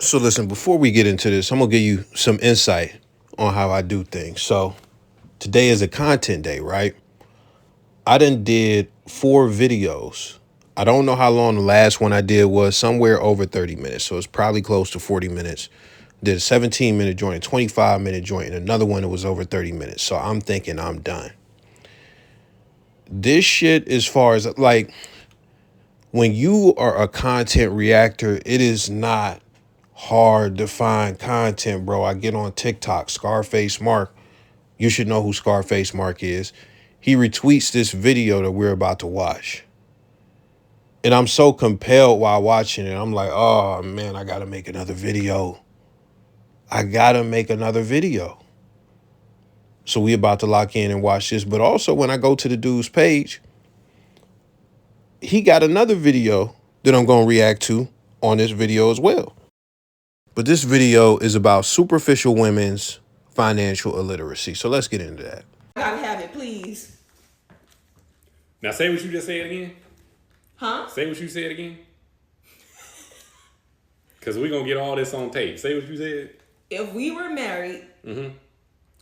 So listen, before we get into this, I'm gonna give you some insight on how I do things. So today is a content day, right? I done did 4 videos. I don't know how long the last one I did was, somewhere over 30 minutes. So it's probably close to 40 minutes. Did a 17-minute joint, a 25-minute joint, and another one that was over 30 minutes. So I'm thinking I'm done. This shit, as far as like, when you are a content reactor, it is not hard to find content, bro. I get on TikTok, Scarface Mark. You should know who Scarface Mark is. He retweets this video that we're about to watch. And I'm so compelled while watching it. I'm like, oh man, I gotta make another video. I gotta make another video. So we about to lock in and watch this. But also when I go to the dude's page, he got another video that I'm gonna react to on this video as well. But this video is about superficial women's financial illiteracy. So let's get into that. Gotta have it, please. Now say what you just said again. Huh? Say what you said again. Because we're going to get all this on tape. Say what you said. If we were married,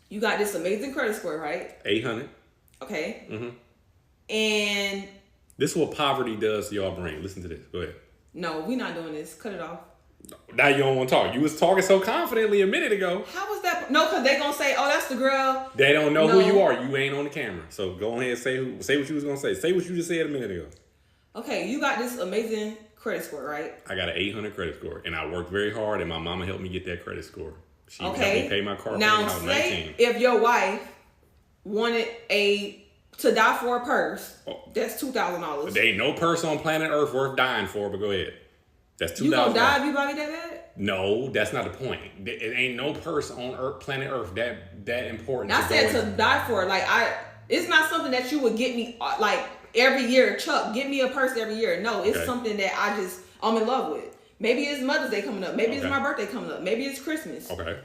you got this amazing credit score, right? 800. Okay. And this is what poverty does to your brain. Listen to this. Go ahead. no, we're not doing this. Cut it off. Now you don't want to talk. You was talking so confidently a minute ago. How was that? No, because they going to say, oh, that's the girl. They don't know who you are. You ain't on the camera. So go ahead and say what you was going to say. Say what you just said a minute ago. Okay, you got this amazing credit score, right? I got an 800 credit score. And I worked very hard. And my mama helped me get that credit score. She helped me pay my car now, payment. I was 19. If your wife wanted to die for a purse, that's $2,000. There ain't no purse on planet Earth worth dying for, but go ahead. That's $2,000. You gonna die if you buy me that bad? No, that's not the point. It ain't no purse on planet Earth that important. I said to die for. Like it's not something that you would get me like every year. Chuck, get me a purse every year. No, it's something that I'm in love with. Maybe it's Mother's Day coming up. Maybe it's my birthday coming up. Maybe it's Christmas. Okay.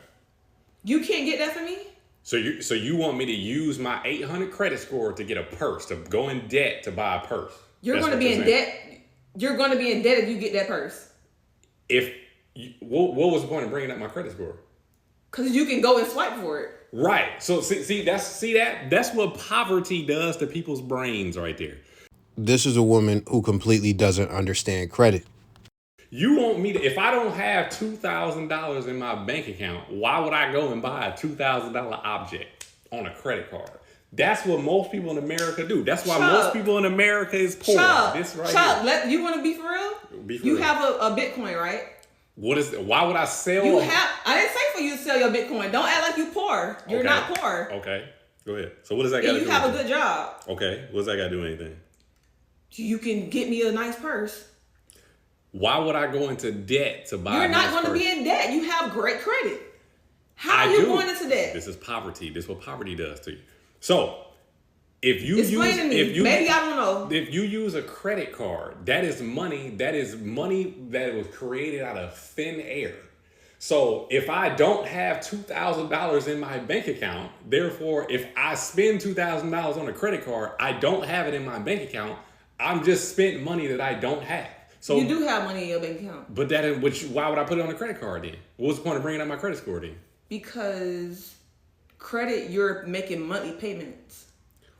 You can't get that for me? So you want me to use my 800 credit score to get a purse, to go in debt to buy a purse? You're going to be in debt. You're going to be in debt if you get that purse. What was the point of bringing up my credit score? Because you can go and swipe for it. Right. So that's what poverty does to people's brains right there. This is a woman who completely doesn't understand credit. You want me to, if I don't have $2,000 in my bank account, why would I go and buy a $2,000 object on a credit card? That's what most people in America do. That's why most people in America is poor. Chuck, you want to be for real? You have a Bitcoin, right? Why would I sell? I didn't say for you to sell your Bitcoin. Don't act like you poor. You're not poor. Okay, go ahead. So what does that got to do? You have a good job. Okay, what does that got to do with anything? You can get me a nice purse. Why would I go into debt to buy? You're not going to be in debt. You have great credit. How are you going into debt? This is poverty. This is what poverty does to you. So, maybe I don't know. If you use a credit card, that is money that was created out of thin air. So if I don't have $2,000 in my bank account, therefore, if I spend $2,000 on a credit card, I don't have it in my bank account. I'm just spent money that I don't have. So you do have money in your bank account. But why would I put it on a credit card then? What was the point of bringing up my credit score then? Because credit, you're making monthly payments.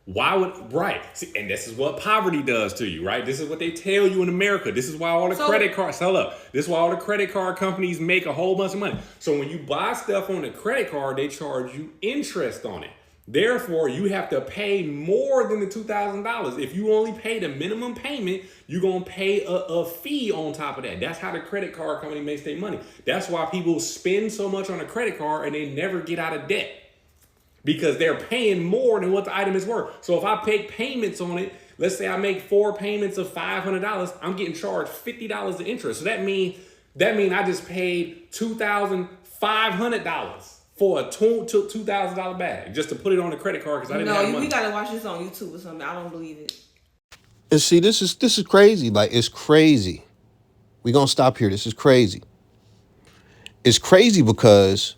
Right. See, and this is what poverty does to you, right? This is what they tell you in America. This is why all the credit cards sell up. This is why all the credit card companies make a whole bunch of money. So when you buy stuff on a credit card, they charge you interest on it. Therefore, you have to pay more than the $2,000. If you only pay the minimum payment, you're going to pay a fee on top of that. That's how the credit card company makes their money. That's why people spend so much on a credit card and they never get out of debt. Because they're paying more than what the item is worth. So if I pay payments on it, let's say I make 4 payments of $500, I'm getting charged $50 of interest. So that mean I just paid $2,500 for a $2,000 bag just to put it on the credit card because I didn't have money. No, we gotta watch this on YouTube or something. I don't believe it. And see, this is crazy. Like, it's crazy. We're gonna stop here. This is crazy. It's crazy because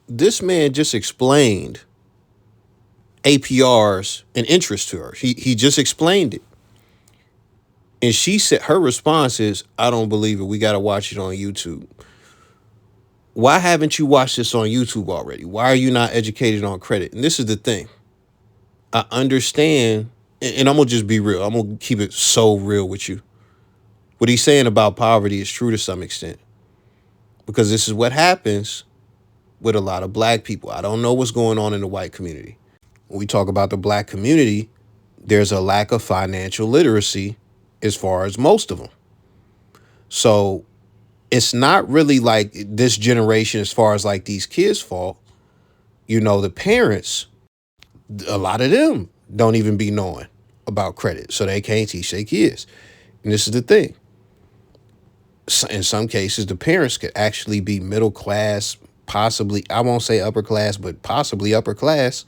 this man just explained APRs and interest to her. He just explained it. And she said her response is, I don't believe it. We got to watch it on YouTube. Why haven't you watched this on YouTube already? Why are you not educated on credit? And this is the thing. I understand, and I'm going to just be real. I'm going to keep it so real with you. What he's saying about poverty is true to some extent, because this is what happens with a lot of black people. I don't know what's going on in the white community. When we talk about the black community, there's a lack of financial literacy as far as most of them. So it's not really like this generation as far as like these kids' fault. You know, the parents, a lot of them don't even be knowing about credit, so they can't teach their kids. And this is the thing. In some cases, the parents could actually be middle class, possibly, I won't say upper class, but possibly upper class.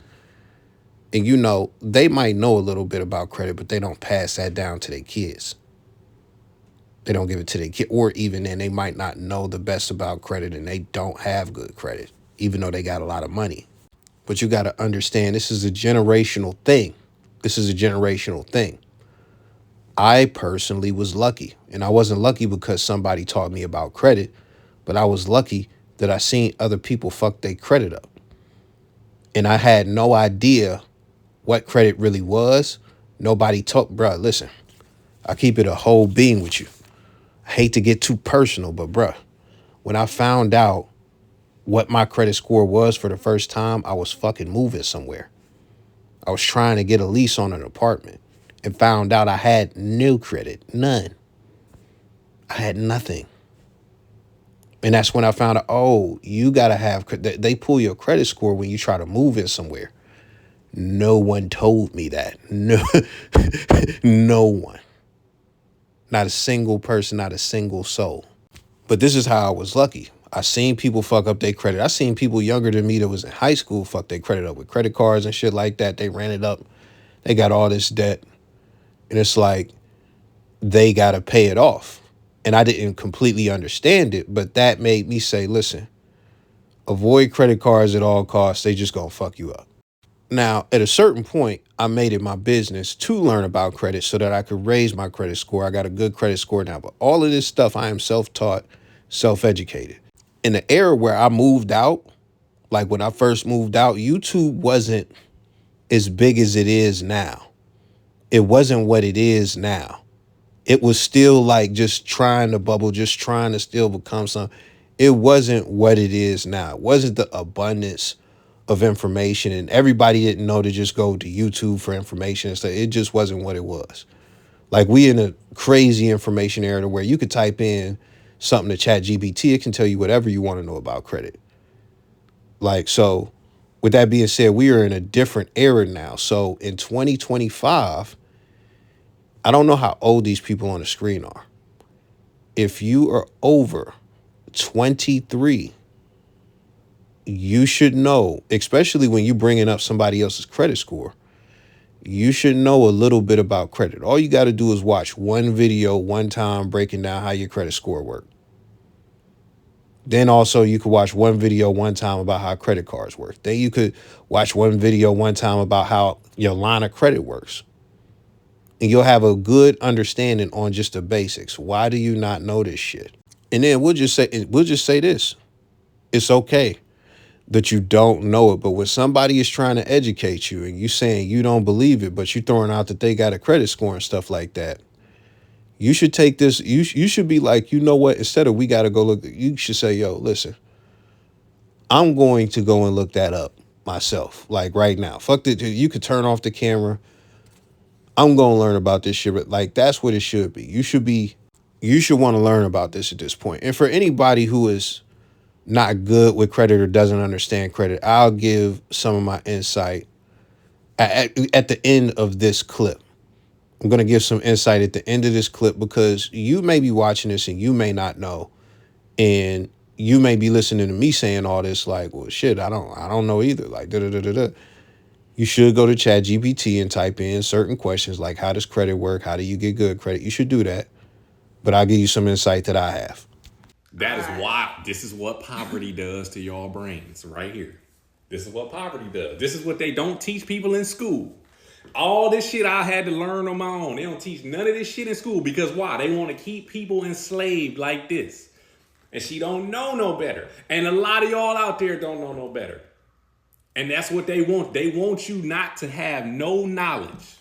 And, you know, they might know a little bit about credit, but they don't pass that down to their kids. They don't give it to their kid. Or even then, they might not know the best about credit and they don't have good credit, even though they got a lot of money. But you got to understand, this is a generational thing. This is a generational thing. I personally was lucky. And I wasn't lucky because somebody taught me about credit, but I was lucky that I seen other people fuck their credit up. And I had no idea what credit really was. Nobody taught, bruh, listen, I keep it a whole being with you. I hate to get too personal, but bruh, when I found out what my credit score was for the first time, I was fucking moving somewhere. I was trying to get a lease on an apartment and found out I had no credit, none. I had nothing. And that's when I found out, oh, you got to have, they pull your credit score when you try to move in somewhere. No one told me that. No, no one. Not a single person, not a single soul. But this is how I was lucky. I seen people fuck up their credit. I seen people younger than me that was in high school fuck their credit up with credit cards and shit like that. They ran it up. They got all this debt. And it's like, they got to pay it off. And I didn't completely understand it, but that made me say, listen, avoid credit cards at all costs. They just gonna fuck you up. Now, at a certain point, I made it my business to learn about credit so that I could raise my credit score. I got a good credit score now, but all of this stuff, I am self-taught, self-educated. In the era where I moved out, like when I first moved out, YouTube wasn't as big as it is now. It wasn't what it is now. It was still like just trying to bubble, just trying to still become something. It wasn't what it is now. It wasn't the abundance of information, and everybody didn't know to just go to YouTube for information and stuff. It just wasn't what it was. Like, we in a crazy information era where you could type in something to Chat GPT, it can tell you whatever you want to know about credit. Like, so with that being said, we are in a different era now. So in 2025, I don't know how old these people on the screen are. If you are over 23, you should know, especially when you're bringing up somebody else's credit score, you should know a little bit about credit. All you got to do is watch one video one time breaking down how your credit score works. Then also you could watch one video one time about how credit cards work. Then you could watch one video one time about how your line of credit works. And you'll have a good understanding on just the basics. Why do you not know this shit? And then we'll just say this. It's okay that you don't know it, but when somebody is trying to educate you and you saying you don't believe it, but you throwing out that they got a credit score and stuff like that, you should take this, you should be like, you know what, instead of we got to go look, you should say, yo, listen, I'm going to go and look that up myself, like right now. Fuck it, you could turn off the camera. I'm going to learn about this shit. But like, that's what it should be. You should want to learn about this at this point. And for anybody who is not good with credit or doesn't understand credit, I'll give some of my insight at the end of this clip. I'm going to give some insight at the end of this clip because you may be watching this and you may not know. And you may be listening to me saying all this like, well, shit, I don't know either. Like, da-da-da-da-da. You should go to ChatGPT and type in certain questions like, how does credit work? How do you get good credit? You should do that. But I'll give you some insight that I have. That is why this is what poverty does to y'all brains right here. This is what poverty does. This is what they don't teach people in school. All this shit I had to learn on my own. They don't teach none of this shit in school because why? They want to keep people enslaved like this. And she don't know no better. And a lot of y'all out there don't know no better. And that's what they want. They want you not to have no knowledge.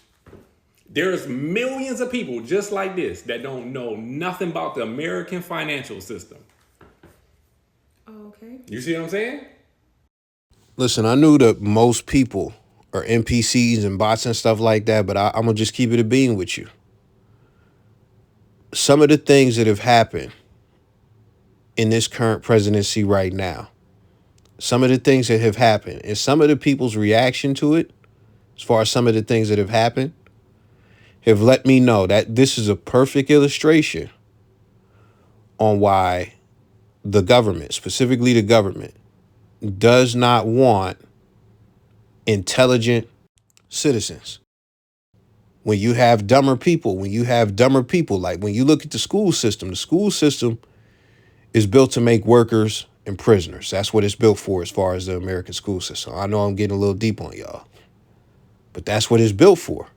There's millions of people just like this that don't know nothing about the American financial system. Okay. You see what I'm saying? Listen, I knew that most people are NPCs and bots and stuff like that, but I'm going to just keep it a bean with you. Some of the things that have happened in this current presidency right now, some of the things that have happened and some of the people's reaction to it, as far as some of the things that have happened, have let me know that this is a perfect illustration on why the government, specifically the government, does not want intelligent citizens. When you have dumber people, like when you look at the school system is built to make workers and prisoners. That's what it's built for as far as the American school system. I know I'm getting a little deep on y'all, but that's what it's built for.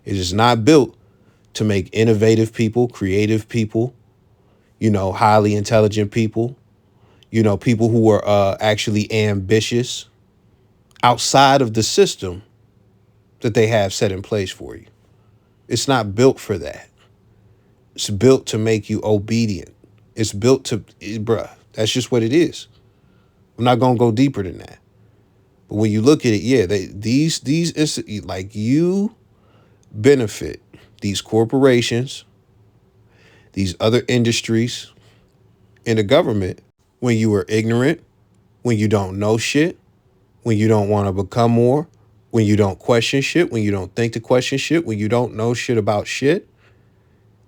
It is not built to make innovative people, creative people, highly intelligent people, people who are actually ambitious outside of the system that they have set in place for you. It's not built for that. It's built to make you obedient. It's built to, bruh, that's just what it is. I'm not going to go deeper than that. But when you look at it, yeah, these like you benefit these corporations, these other industries, and the government when you are ignorant, when you don't know shit, when you don't want to become more, when you don't question shit, when you don't think to question shit, when you don't know shit about shit,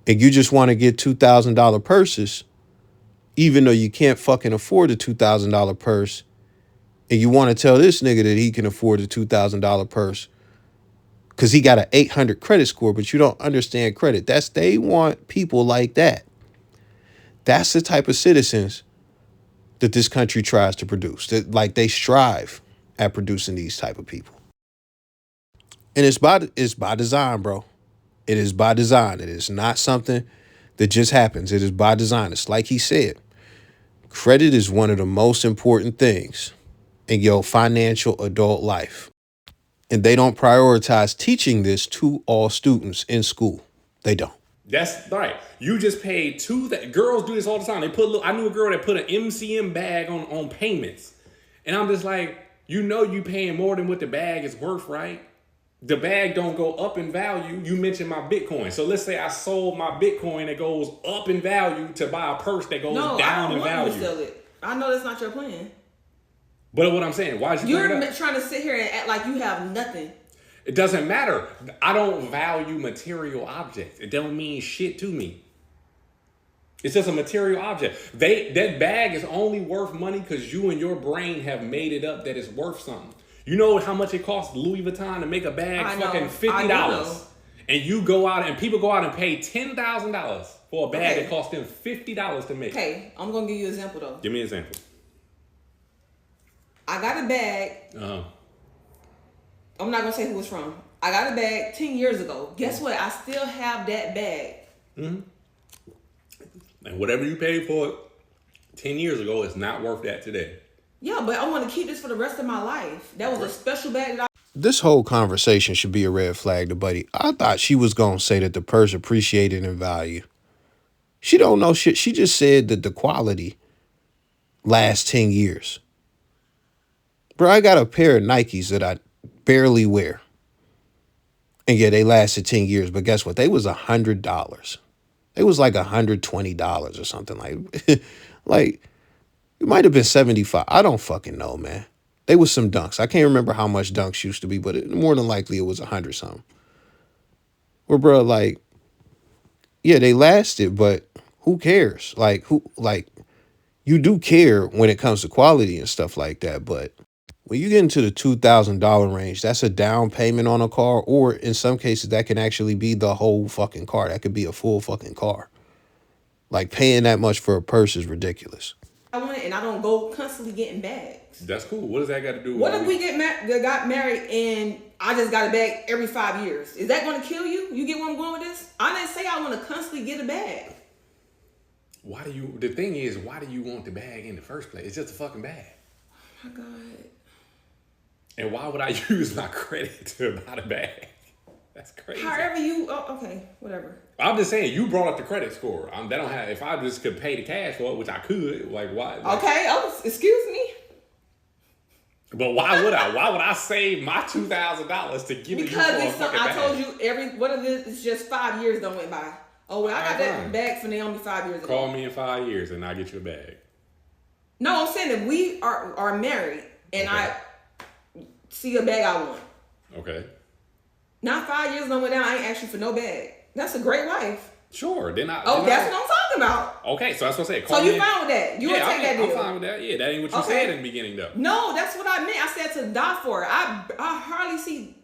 and you just want to get $2,000 purses, even though you can't fucking afford a $2,000 purse, and you want to tell this nigga that he can afford a $2,000 purse because he got an 800 credit score, but you don't understand credit. They want people like that. That's the type of citizens that this country tries to produce. They strive at producing these type of people. And it's by design, bro. It is by design. It is not something that just happens. It is by design. It's like he said, credit is one of the most important things in your financial adult life. And they don't prioritize teaching this to all students in school. They don't. That's right. You just paid girls do this all the time. I knew a girl that put an MCM bag on payments. And I'm just like, you paying more than what the bag is worth, right? The bag don't go up in value. You mentioned my Bitcoin. So let's say I sold my Bitcoin that goes up in value to buy a purse that goes down in value. No, I don't want you to sell it. I know that's not your plan. But what I'm saying, why did you You're trying to sit here and act like you have nothing. It doesn't matter. I don't value material objects. It don't mean shit to me. It's just a material object. That bag is only worth money because you and your brain have made it up that it's worth something. You know how much it costs Louis Vuitton to make a bag? Fucking $50. And you go out and people go out and pay $10,000 for a bag that costs them $50 to make. Okay, I'm gonna give you an example though. Give me an example. I got a bag. I'm not gonna say who it's from. I got a bag 10 years ago. Guess what? I still have that bag. Mm-hmm. And whatever you paid for it 10 years ago is not worth that today. Yeah, but I want to keep this for the rest of my life. That was a special bag that This whole conversation should be a red flag to Buddy. I thought she was going to say that the purse appreciated in value. She don't know shit. She just said that the quality lasts 10 years. Bro, I got a pair of Nikes that I barely wear. And yeah, they lasted 10 years. But guess what? They was $100. It was like $120 or something like it might have been 75. I don't fucking know, man. They was some Dunks. I can't remember how much Dunks used to be, but more than likely it was 100 something. Well, bro, yeah, they lasted, but who cares? You do care when it comes to quality and stuff like that, but when you get into the $2,000 range, that's a down payment on a car, or in some cases, that can actually be the whole fucking car. That could be a full fucking car. Like, paying that much for a purse is ridiculous. I want it, and I don't go constantly getting bags. That's cool. What does that got to do with What if we got married and I just got a bag every 5 years? Is that going to kill you? You get where I'm going with this? I didn't say I want to constantly get a bag. The thing is, why do you want the bag in the first place? It's just a fucking bag. Oh my God. And why would I use my credit to buy the bag? That's crazy. However you, okay, whatever. I'm just saying, you brought up the credit score. They don't have. If I just could pay the cash for it, which I could, like why? Like, okay, excuse me. But why would I? Why would I save my $2,000 to give it you for a fucking bag? I told you what if it's just 5 years don't went by. Oh well, I got that bag for Naomi 5 years ago. Call me in 5 years and I'll get you a bag. No, I'm saying that we are married and I see a bag I want. Okay. Not 5 years don't went down. I ain't asked you for no bag. That's a great wife. Sure. That's what I'm talking about. Okay, so that's what I said. So you fine with that? You would take that deal? I'm fine with that. Yeah, that ain't what you said in the beginning, though. No, that's what I meant. I said to die for. I hardly see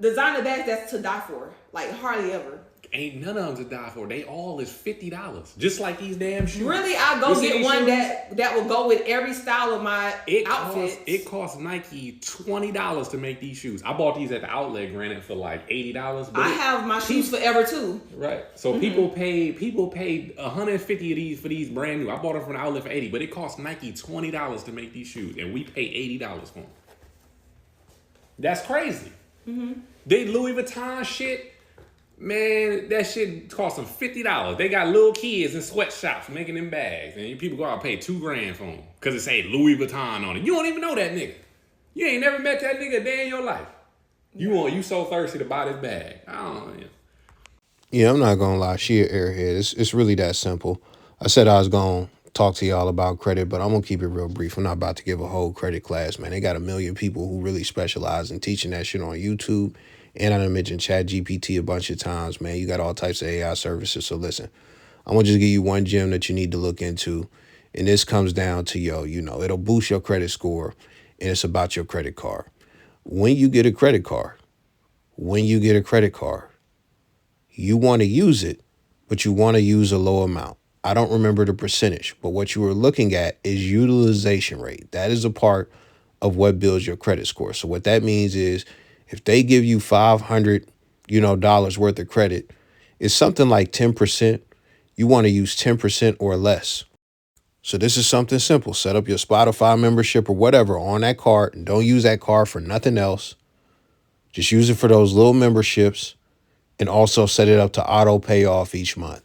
designer bags that's to die for. Like hardly ever. Ain't none of them to die for. They all is $50, just like these damn shoes. Really, I go get one that will go with every style of my outfit. It costs Nike $20 to make these shoes. I bought these at the outlet, granted, for like $80. But I have my shoes forever too. Right. So people paid $150 of these for these brand new. I bought them from the outlet for $80, but it cost Nike $20 to make these shoes, and we paid $80 for them. That's crazy. They Louis Vuitton shit. Man, that shit cost them $50. They got little kids in sweatshops making them bags, and people go out and pay $2,000 for them because it say Louis Vuitton on it. You don't even know that nigga. You ain't never met that nigga a day in your life. You so thirsty to buy this bag. I don't know. Yeah, I'm not gonna lie. She an airhead. It's really that simple. I said I was gonna talk to y'all about credit, but I'm gonna keep it real brief. I'm not about to give a whole credit class, man. They got a million people who really specialize in teaching that shit on YouTube. And I done mentioned ChatGPT a bunch of times, man. You got all types of AI services. So listen, I'm going to just give you one gem that you need to look into. And this comes down to, it'll boost your credit score. And it's about your credit card. When you get a credit card, you want to use it, but you want to use a low amount. I don't remember the percentage, but what you were looking at is utilization rate. That is a part of what builds your credit score. So what that means is, if they give you $500, dollars worth of credit, it's something like 10%. You want to use 10% or less. So this is something simple. Set up your Spotify membership or whatever on that card, and don't use that card for nothing else. Just use it for those little memberships, and also set it up to auto pay off each month.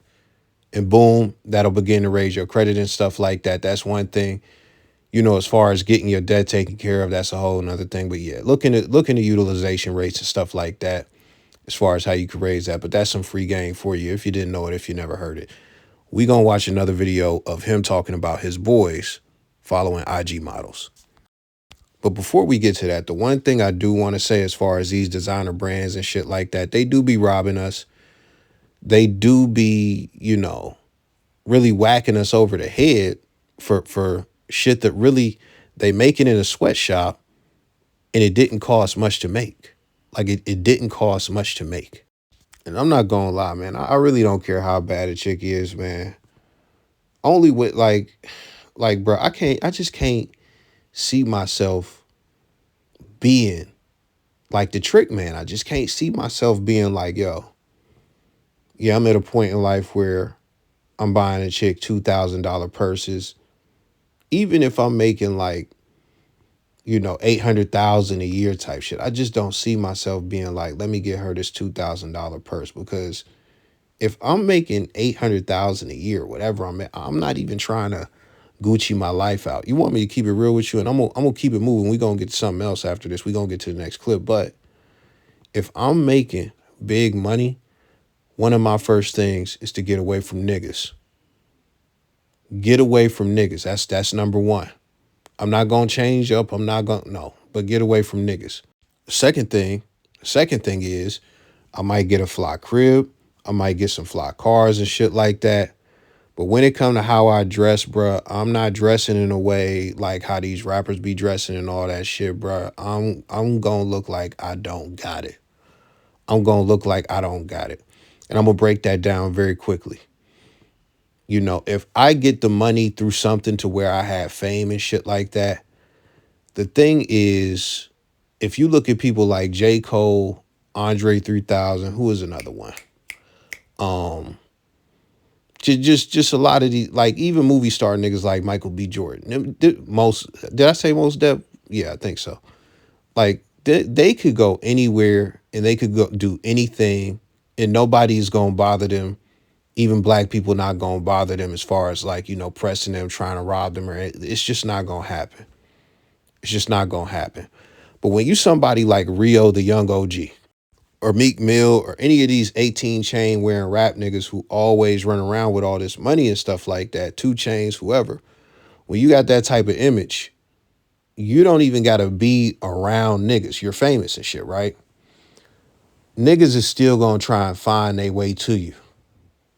And boom, that'll begin to raise your credit and stuff like that. That's one thing. As far as getting your debt taken care of, that's a whole nother thing. But yeah, look into utilization rates and stuff like that as far as how you can raise that. But that's some free game for you if you didn't know it, if you never heard it. We gonna watch another video of him talking about his boys following IG models. But before we get to that, the one thing I do want to say as far as these designer brands and shit like that, they do be robbing us. They do be, really whacking us over the head for shit that really they make it in a sweatshop and it didn't cost much to make. Like it didn't cost much to make. And I'm not gonna lie, man. I really don't care how bad a chick is, man. Only with like, bro, I just can't see myself being like the trick man. I just can't see myself being like, yo, yeah, I'm at a point in life where I'm buying a chick $2,000 purses. Even if I'm making like, $800,000 a year type shit, I just don't see myself being like, let me get her this $2,000 purse. Because if I'm making $800,000 a year, whatever I'm not even trying to Gucci my life out. You want me to keep it real with you, and I'm gonna keep it moving. We're gonna get to something else after this. We're gonna get to the next clip. But if I'm making big money, one of my first things is to get away from niggas. Get away from niggas. That's number one. I'm not going to change up. But get away from niggas. Second thing is I might get a fly crib. I might get some fly cars and shit like that. But when it comes to how I dress, bruh, I'm not dressing in a way like how these rappers be dressing and all that shit, bruh. I'm going to look like I don't got it. And I'm going to break that down very quickly. If I get the money through something to where I have fame and shit like that, the thing is, if you look at people like J. Cole, Andre 3000, who is another one? Um, just a lot of these, like even movie star niggas like Michael B. Jordan. Did I say most def? Yeah, I think so. Like they could go anywhere and they could go do anything, and nobody's gonna bother them. Even black people not gonna bother them as far as like pressing them, trying to rob them, or it's just not gonna happen. It's just not gonna happen. But when you somebody like Rio, the young OG, or Meek Mill, or any of these 18 chain wearing rap niggas who always run around with all this money and stuff like that, 2 Chainz, whoever, when you got that type of image, you don't even gotta be around niggas. You're famous and shit, right? Niggas is still gonna try and find their way to you.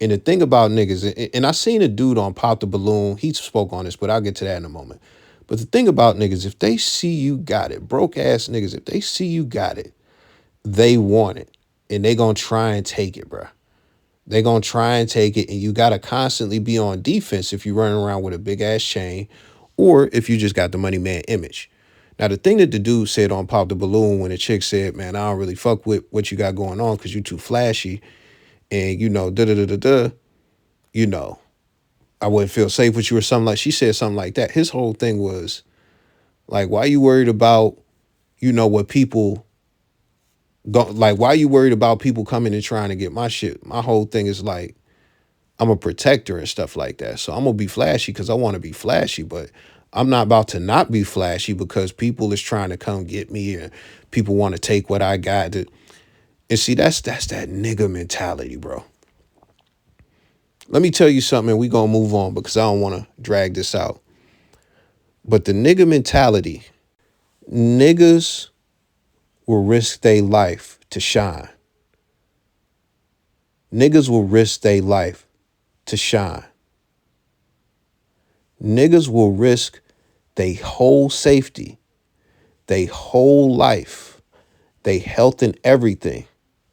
And the thing about niggas, and I seen a dude on Pop the Balloon, he spoke on this, but I'll get to that in a moment. But the thing about niggas, if they see you got it, broke ass niggas, if they see you got it, they want it. And they gonna try and take it, bruh. They gonna try and take it, and you gotta constantly be on defense if you running around with a big ass chain, or if you just got the money man image. Now the thing that the dude said on Pop the Balloon when the chick said, "Man, I don't really fuck with what you got going on because you too flashy," and da da da da da, you know, I wouldn't feel safe with you or something like. She said something like that. His whole thing was like, why you worried about, what people go like? Why you worried about people coming and trying to get my shit? My whole thing is like, I'm a protector and stuff like that. So I'm gonna be flashy because I want to be flashy, but I'm not about to not be flashy because people is trying to come get me and people want to take what I got. And see, that's that nigga mentality, bro. Let me tell you something, and we gonna move on because I don't want to drag this out. But the nigga mentality, niggas will risk their life to shine. Niggas will risk their life to shine. Niggas will risk their whole safety, their whole life, their health and everything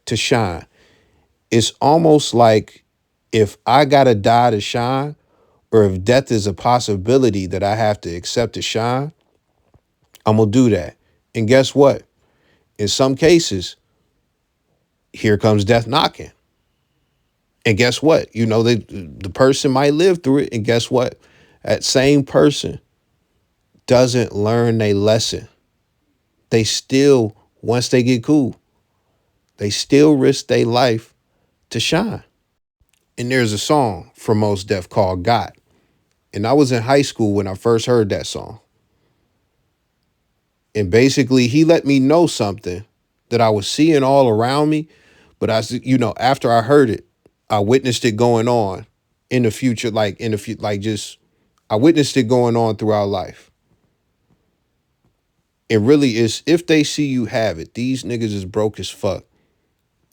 to shine. It's almost like if I gotta die to shine, or if death is a possibility that I have to accept to shine, I'm gonna do that. And guess what? In some cases, here comes death knocking. And guess what? The person might live through it. And guess what? That same person doesn't learn their lesson. They still, once they get cool, they still risk their life to shine. And there's a song from Mos Def called God. And I was in high school when I first heard that song. And basically, he let me know something that I was seeing all around me. But after I heard it, I witnessed it going on in the future, I witnessed it going on throughout life. It really is, if they see you have it, these niggas is broke as fuck.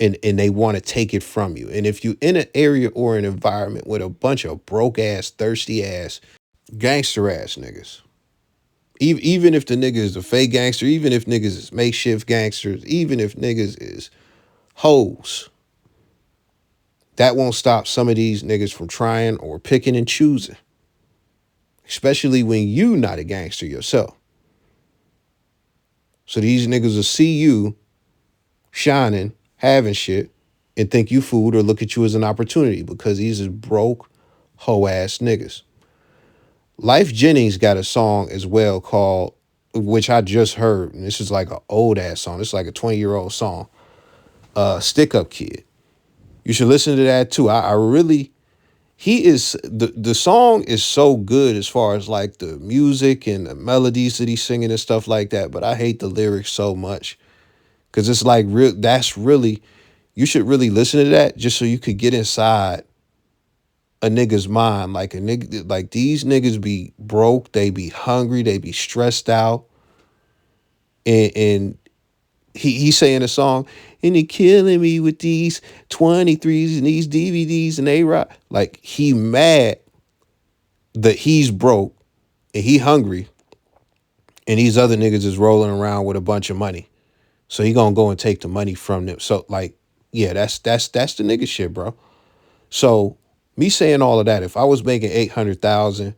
And they want to take it from you. And if you in an area or an environment with a bunch of broke ass, thirsty ass, gangster ass niggas, even if the nigga is a fake gangster, even if niggas is makeshift gangsters, even if niggas is hoes, that won't stop some of these niggas from trying or picking and choosing. Especially when you not a gangster yourself. So these niggas will see you shining, having shit, and think you food or look at you as an opportunity because these is broke, hoe ass niggas. Life Jennings got a song as well called, which I just heard, and this is like an old ass song. It's like a 20-year-old song. Stick Up Kid. You should listen to that too. I really, the song is so good as far as like the music and the melodies that he's singing and stuff like that, but I hate the lyrics so much. Cause it's like you should really listen to that just so you could get inside a nigga's mind. Like these niggas be broke, they be hungry, they be stressed out. And he's saying a song, and he killing me with these 23s and these DVDs and they rock. Like he mad that he's broke and he hungry and these other niggas is rolling around with a bunch of money. So he gonna go and take the money from them. So like, yeah, that's the nigga shit, bro. So Me saying all of that, if I was making 800,000,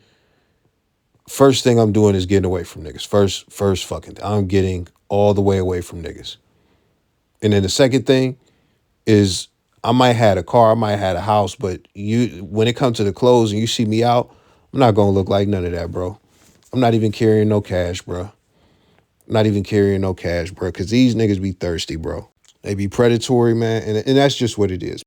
first thing I'm doing is getting away from niggas. First fucking I'm getting all the way away from niggas. And then the second thing is I might have a car, I might have a house, but when it comes to the clothes and you see me out, I'm not gonna look like none of that, bro. I'm not even carrying no cash, bro. I'm not even carrying no cash, bro, because these niggas be thirsty, bro. They be predatory, man, and that's just what it is.